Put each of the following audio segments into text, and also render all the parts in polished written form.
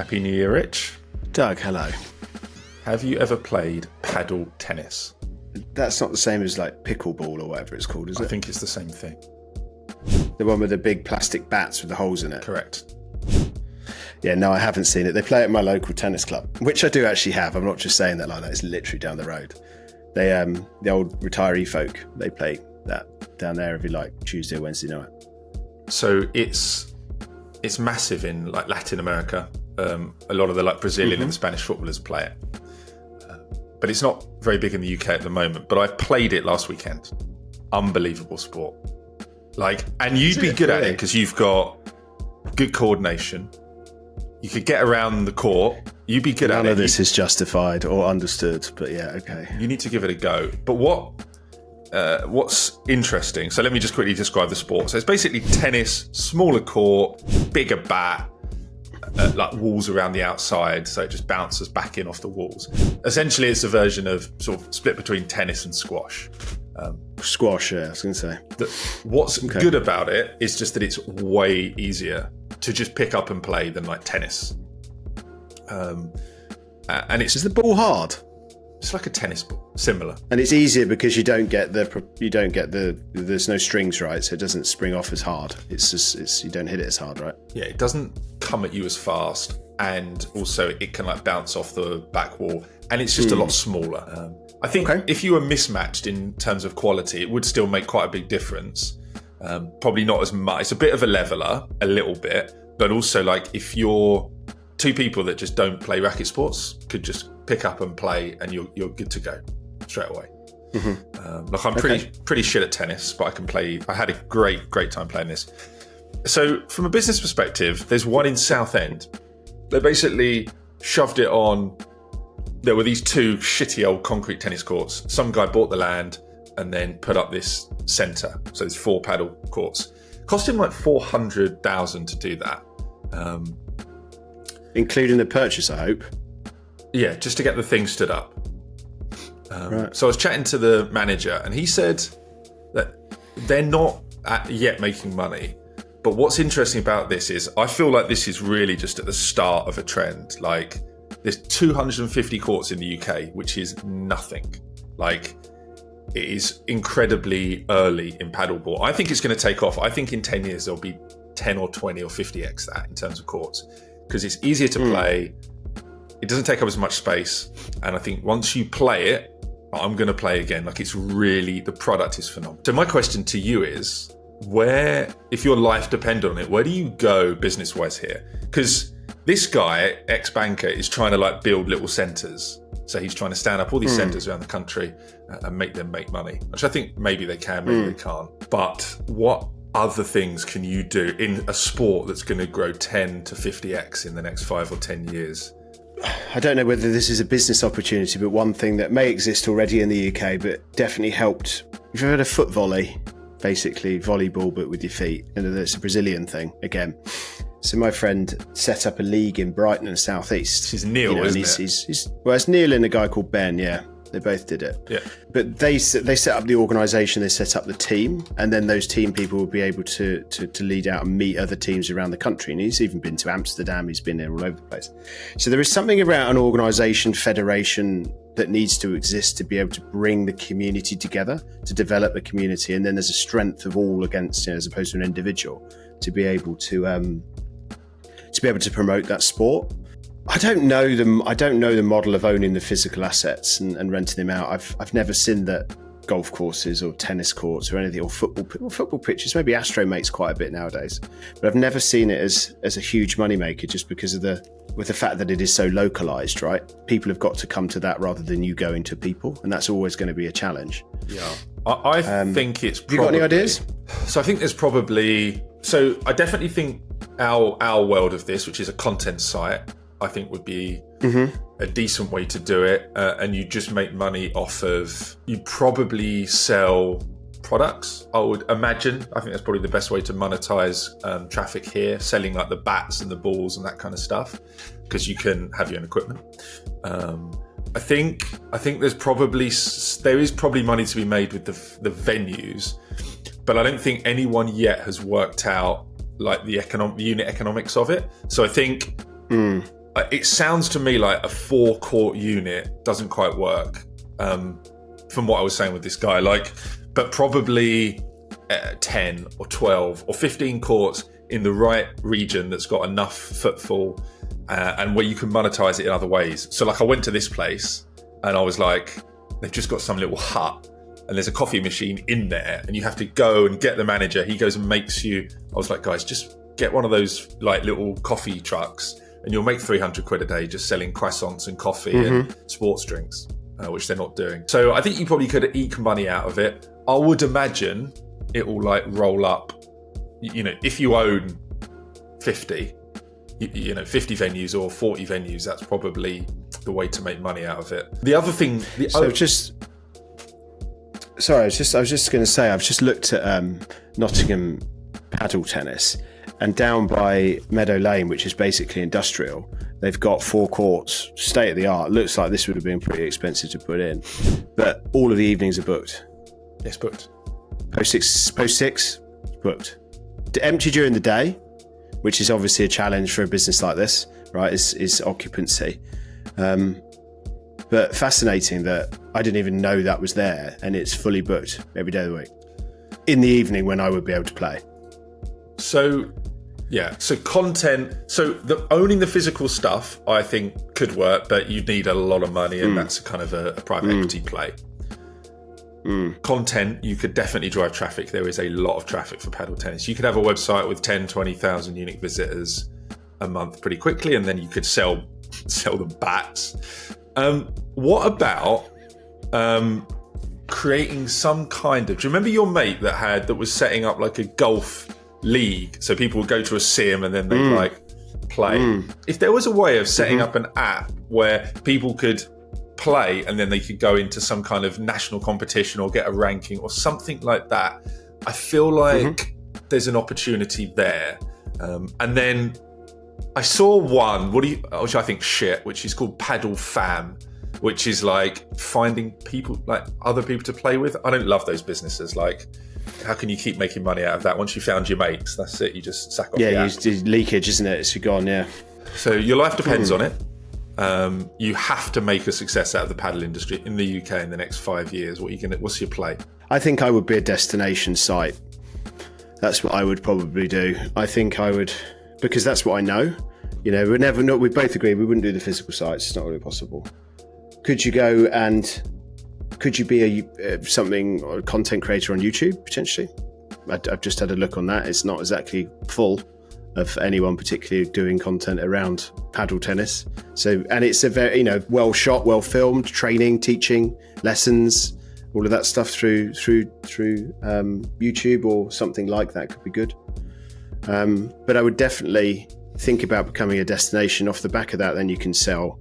Happy New Year, Rich. Doug, hello. Have you ever played paddle tennis? That's not the same as like pickleball or whatever it's called, is it? I think it's the same thing. The one with the big plastic bats with the holes in it? Correct. Yeah, no, I haven't seen it. They play it at my local tennis club, which I do actually have. I'm not just saying that like that. It's literally down the road. They, the old retiree folk, they play that down there every like Tuesday or Wednesday night. So it's massive in like Latin America. A lot of the like Brazilian and Spanish footballers play it. But it's not very big in the UK at the moment. But I played it last weekend. Unbelievable sport. And you'd be good at it because you've got good coordination. You could get around the court. You'd be good at it. None of this is justified or understood, but yeah, okay. You need to give it a go. But what's interesting? So let me just quickly describe the sport. So it's basically tennis, smaller court, bigger bat. Like walls around the outside, so it just bounces back in off the walls. Essentially, it's a version of sort of split between tennis and squash. Squash, yeah, I was going to say. What's good about it is just that it's way easier to just pick up and play than like tennis. And Is the ball hard? It's like a tennis ball, similar. And it's easier because you don't get there's no strings, right? So it doesn't spring off as hard. You don't hit it as hard, right? Yeah, it doesn't come at you as fast, and also it can like bounce off the back wall, and it's just a lot smaller. I think if you were mismatched in terms of quality, it would still make quite a big difference. Probably not as much. It's a bit of a leveler, a little bit, but also like if you're two people that just don't play racket sports, could just pick up and play, and you're good to go straight away. I'm pretty shit at tennis, but I can play. I had a great time playing this. So from a business perspective, there's one in Southend. They basically shoved it on. There were these two shitty old concrete tennis courts. Some guy bought the land and then put up this centre. So there's 4 paddle courts. Cost him like $400,000 to do that. Including the purchase, I hope. Yeah, just to get the thing stood up. Right. So I was chatting to the manager, and he said that they're not yet making money. But what's interesting about this is I feel like this is really just at the start of a trend. Like, there's 250 courts in the UK, which is nothing. Like, it is incredibly early in paddleball. I think it's going to take off. I think in 10 years there'll be 10 or 20 or 50x that in terms of courts, because it's easier to play. It doesn't take up as much space. And I think once you play it, I'm going to play again. Like, it's really, the product is phenomenal. So my question to you is, if your life depended on it, where do you go business-wise here? Because this guy, ex-banker, is trying to like build little centres. So he's trying to stand up all these centres around the country and make them make money, which I think maybe they can, maybe they can't. But what other things can you do in a sport that's going to grow 10 to 50x in the next 5 or 10 years? I don't know whether this is a business opportunity, but one thing that may exist already in the UK, but definitely helped. If you've heard of foot volley, basically volleyball, but with your feet, and it's a Brazilian thing again. So my friend set up a league in Brighton and South East. This is Neil, isn't it? Well, it's Neil and a guy called Ben, yeah. They both did it. Yeah. But they set up the organisation, they set up the team, and then those team people will be able to lead out and meet other teams around the country. And he's even been to Amsterdam, he's been there all over the place. So there is something about an organisation, federation that needs to exist to be able to bring the community together, to develop the community, and then there's a strength of all against, as opposed to an individual, to be able to promote that sport. I don't know the model of owning the physical assets and renting them out. I've never seen that golf courses or tennis courts or anything, or football pitches. Maybe Astro makes quite a bit nowadays, but I've never seen it as a huge moneymaker, just because of the fact that it is so localized, right? People have got to come to that rather than you going to people, and that's always going to be a challenge. Yeah, I think it's probably... Have you got any ideas? So I think there's probably... So I definitely think our world of this, which is a content site, I think would be a decent way to do it. And you just make money off of... You probably sell products, I would imagine. I think that's probably the best way to monetize traffic here, selling like the bats and the balls and that kind of stuff, because you can have your own equipment. I think there is probably money to be made with the venues, but I don't think anyone yet has worked out like the unit economics of it. So I think it sounds to me like a 4-court unit doesn't quite work. From what I was saying with this guy, but probably 10 or 12 or 15 courts in the right region that's got enough footfall and where you can monetize it in other ways. So I went to this place and I was like, they've just got some little hut and there's a coffee machine in there and you have to go and get the manager. He goes and makes you, I was like, guys, just get one of those little coffee trucks and you'll make 300 quid a day just selling croissants and coffee and sports drinks, which they're not doing. So I think you probably could eke money out of it. I would imagine it will roll up, if you own 50 venues or 40 venues, that's probably the way to make money out of it. The other thing, I was just going to say, I've just looked at Nottingham paddle tennis, and down by Meadow Lane, which is basically industrial, they've got 4 courts, state of the art. Looks like this would have been pretty expensive to put in, but all of the evenings are booked. Yes, booked. Post six, booked. Empty during the day, which is obviously a challenge for a business like this, right? Is occupancy. But fascinating that I didn't even know that was there, and it's fully booked every day of the week. In the evening when I would be able to play. So content. So owning the physical stuff, I think, could work, but you'd need a lot of money, and that's kind of a private equity play. Content, you could definitely drive traffic. There is a lot of traffic for paddle tennis. You could have a website with 10, 20,000 unique visitors a month pretty quickly, and then you could sell them bats. What about creating some kind of... Do you remember your mate that was setting up a golf league? So people would go to a sim and then they'd play. If there was a way of setting up an app where people could play and then they could go into some kind of national competition or get a ranking or something like that, I feel like there's an opportunity there. And then I saw one, which I think which is called Paddle Fam, which is finding people, other people to play with. I don't love those businesses. How can you keep making money out of that? Once you found your mates, that's it. You just sack off. Yeah, it's leakage, isn't it? It's gone. Yeah. So your life depends on it. You have to make a success out of the paddle industry in the UK in the next 5 years. What's your play? I think I would be a destination site. That's what I would probably do. I think I would, because that's what I know. We both agree we wouldn't do the physical sites. It's not really possible. Could you go and could you be a content creator on YouTube potentially? I've just had a look on that. It's not exactly full of anyone particularly doing content around paddle tennis. So, and it's a very, well shot, well filmed, training, teaching, lessons, all of that stuff through YouTube or something like that could be good. But I would definitely think about becoming a destination. Off the back of that, then you can sell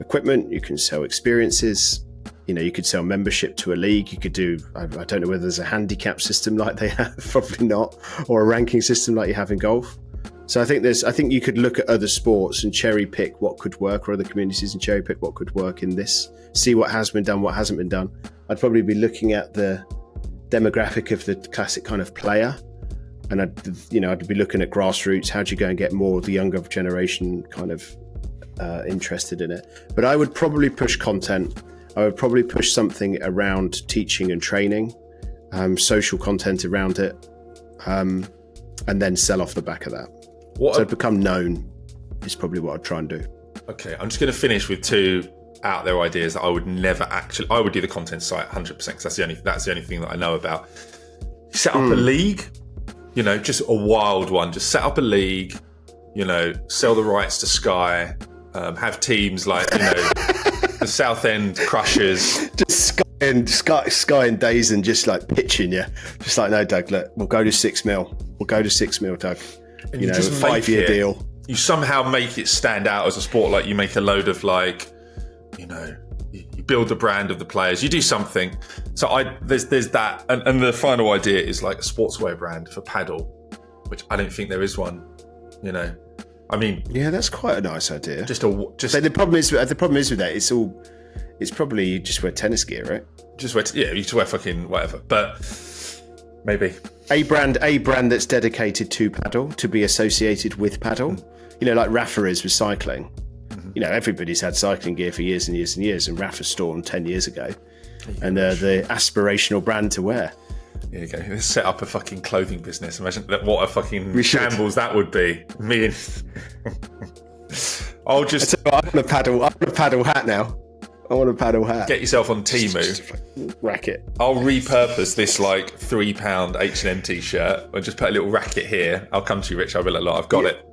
equipment, you can sell experiences, you could sell membership to a league. You could do, I don't know whether there's a handicap system like they have, probably not, or a ranking system like you have in golf. So I think you could look at other sports and cherry pick what could work, or other communities and cherry pick what could work in this, see what has been done, what hasn't been done. I'd probably be looking at the demographic of the classic kind of player. And I'd be looking at grassroots. How do you go and get more of the younger generation kind of interested in it? But I would probably push content. I would probably push something around teaching and training, social content around it, and then sell off the back of that. So become known is probably what I'd try and do. Okay, I'm just going to finish with 2 out there ideas that I would never I would do the content site 100% because that's the only thing that I know about. Set up a league, just a wild one. Just set up a league, sell the rights to Sky, have teams the Southend Crushers. Just Sky and Dazen just pitching you. Just no, Doug, look, we'll go to 6 mil. We'll go to 6 mil, Doug. And you just a 5-year deal. You somehow make it stand out as a sport. You make a load of you build the brand of the players. You do something. So there's that. And the final idea is a sportswear brand for paddle, which I don't think there is one. Yeah, that's quite a nice idea. But the problem is with that, it's probably you just wear tennis gear, right? You just wear fucking whatever. But maybe a brand that's dedicated to paddle, to be associated with paddle. Like Rafa is with cycling. everybody's had cycling gear for years and years and years, and Rafa Storm 10 years ago, and they're the aspirational brand to wear. There you go. Let's set up a fucking clothing business. Imagine what a fucking shambles that would be. Me and I'll just. I want a paddle. I want a paddle hat now. I want a paddle hat. Get yourself on Temu. Just racket. I'll repurpose this like £3 H&M t-shirt and just put a little racket here. I'll come to you, Rich. I'll be like, look, I've got it.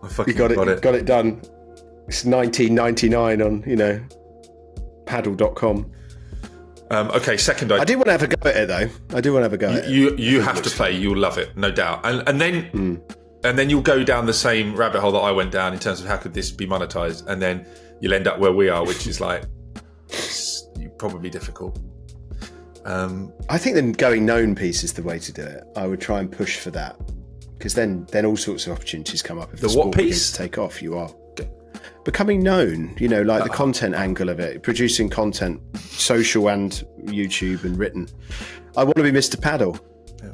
I fucking got it. Got it done. It's $19.99 on paddle.com. Okay, second idea. I do want to have a go at it though. You have to play. You'll love it, no doubt. And then you'll go down the same rabbit hole that I went down in terms of how could this be monetized, and then you'll end up where we are, which is like probably difficult. I think the going known piece is the way to do it. I would try and push for that, because then all sorts of opportunities come up. If the what piece? To take off, you are becoming known, like the content angle of it, producing content, social and YouTube and written. I want to be Mr. Paddle. Yeah.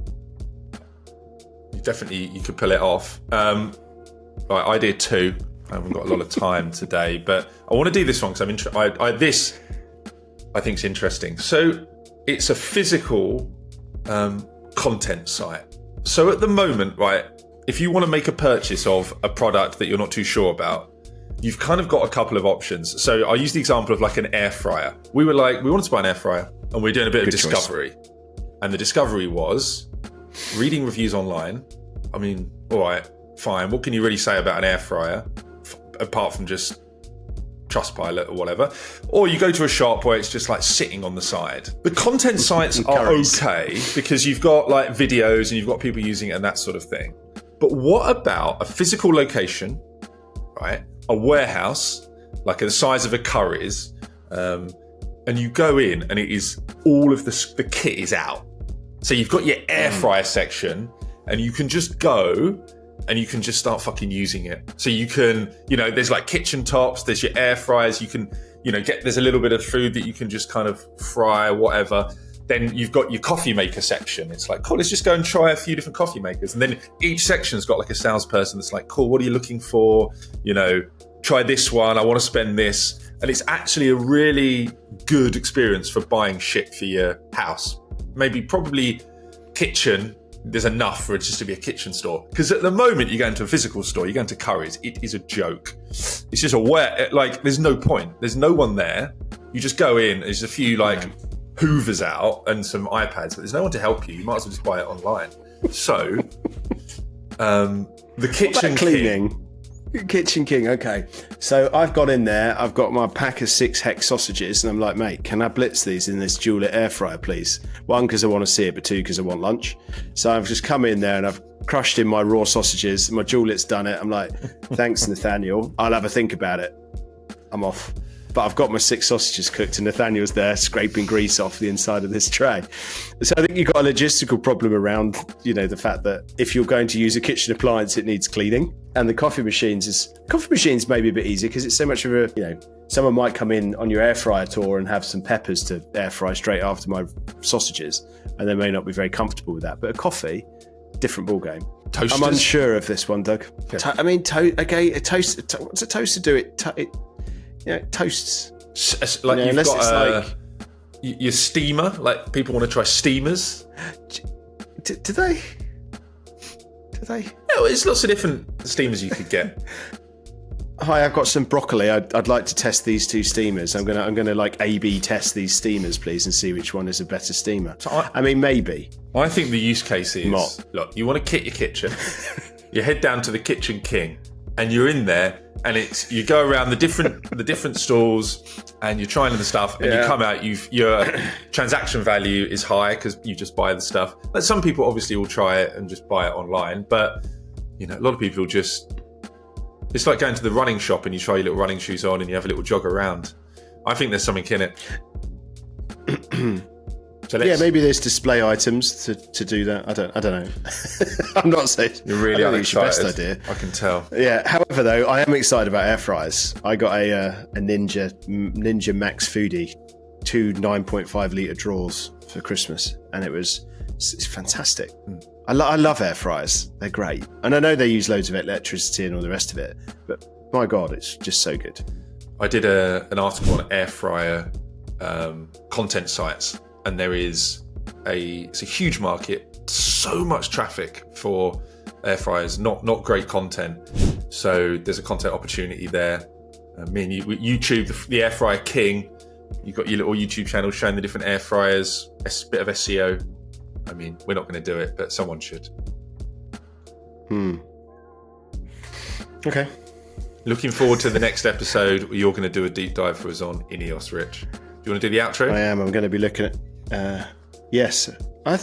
You could pull it off. Right, idea 2. I haven't got a lot of time today, but I want to do this one because this I think is interesting. So it's a physical content site. So at the moment, right, if you want to make a purchase of a product that you're not too sure about, you've kind of got a couple of options. So I use the example of like an air fryer. We wanted to buy an air fryer, and we're doing a bit of discovery. Choice. And the discovery was reading reviews online. I mean, all right, fine. What can you really say about an air fryer apart from just Trustpilot or whatever? Or you go to a shop where it's just like sitting on the side. The content sites are okay because you've got like videos and you've got people using it and that sort of thing. But what about a physical location, right? A warehouse, like the size of a Curry's, and you go in and it is all of the kit is out. So you've got your air fryer section and you can just go and you can just start fucking using it. So you can, there's like kitchen tops, there's your air fryers, you can, there's a little bit of food that you can just kind of fry or whatever. Then you've got your coffee maker section. It's like, cool, let's just go and try a few different coffee makers. And then each section's got like a salesperson that's like, cool, what are you looking for? Try this one. I want to spend this. And it's actually a really good experience for buying shit for your house. Probably kitchen. There's enough for it just to be a kitchen store. Because at the moment, you go into a physical store, you go into Curry's, it is a joke. It's just there's no point. There's no one there. You just go in, there's a few Hoovers out and some iPads, but there's no one to help you. You might as well just buy it online. So, the kitchen cleaning. Kitchen King, okay. So I've gone in there, I've got my pack of 6 hex sausages, and I'm like, mate, can I blitz these in this dual air fryer, please? 1, because I want to see it, but 2, because I want lunch. So I've just come in there and I've crushed in my raw sausages, my dualit's done it. I'm like, thanks, Nathaniel. I'll have a think about it. I'm off. But I've got my 6 sausages cooked and Nathaniel's there scraping grease off the inside of this tray. So I think you've got a logistical problem around, the fact that if you're going to use a kitchen appliance, it needs cleaning. And the coffee machines may be a bit easier because it's so much of a, someone might come in on your air fryer tour and have some peppers to air fry straight after my sausages, and they may not be very comfortable with that. But a coffee, different ball game. Toasters? I'm unsure of this one, Doug. Okay. A toast. What's a toaster do? It toasts. Like you've got your steamer. Like people want to try steamers. Do they? No, there's lots of different steamers you could get. Hi, I've got some broccoli. I'd like to test these 2 steamers. I'm gonna like A/B test these steamers, please, and see which one is a better steamer. So maybe. I think the use case is look. You want to kit your kitchen. You head down to the Kitchen King, and you're in there, and you go around the different stalls, and you're trying the stuff, and you come out. Your transaction value is high because you just buy the stuff. Like some people obviously will try it and just buy it online, but a lot of people just. It's like going to the running shop and you try your little running shoes on and you have a little jog around. I think there's something in it. So maybe there's display items to do that. I don't know. I'm not saying you're really unexcited. It's your best idea. I can tell. Yeah. However, though, I am excited about air fryers. I got a Ninja Max Foodie, 2 9.5 litre drawers for Christmas, and it's fantastic. I love air fryers. They're great, and I know they use loads of electricity and all the rest of it. But my God, it's just so good. I did an article on air fryer content sites, and it's a huge market, so much traffic for air fryers, not great content. So there's a content opportunity there. Me and YouTube, the air fryer king. You've got your little YouTube channel showing the different air fryers, a bit of SEO. I mean, we're not going to do it, but someone should. Okay. Looking forward to the next episode where you're going to do a deep dive for us on Ineos, Rich. Do you want to do the outro? I am. I'm going to be looking at... yes. I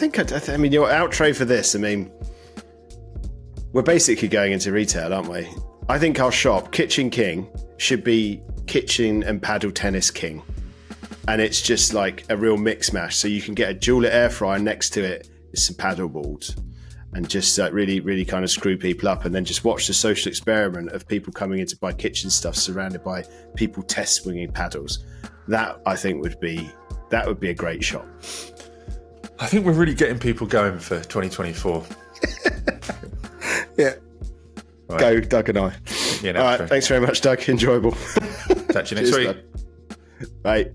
mean, your outro for this, I mean, we're basically going into retail, aren't we? I think our shop, Kitchen King, should be Kitchen and Paddle Tennis King. And it's just like a real mix mash. So you can get a dual air fryer next to it with some paddle boards and just really, really kind of screw people up, and then just watch the social experiment of people coming in to buy kitchen stuff surrounded by people test swinging paddles. That, I think, would be a great shop. I think we're really getting people going for 2024. Yeah. Right. Go, Doug and I. Yeah, all right. Thanks very much, Doug. Enjoyable. Catch you next week. Bud. Bye.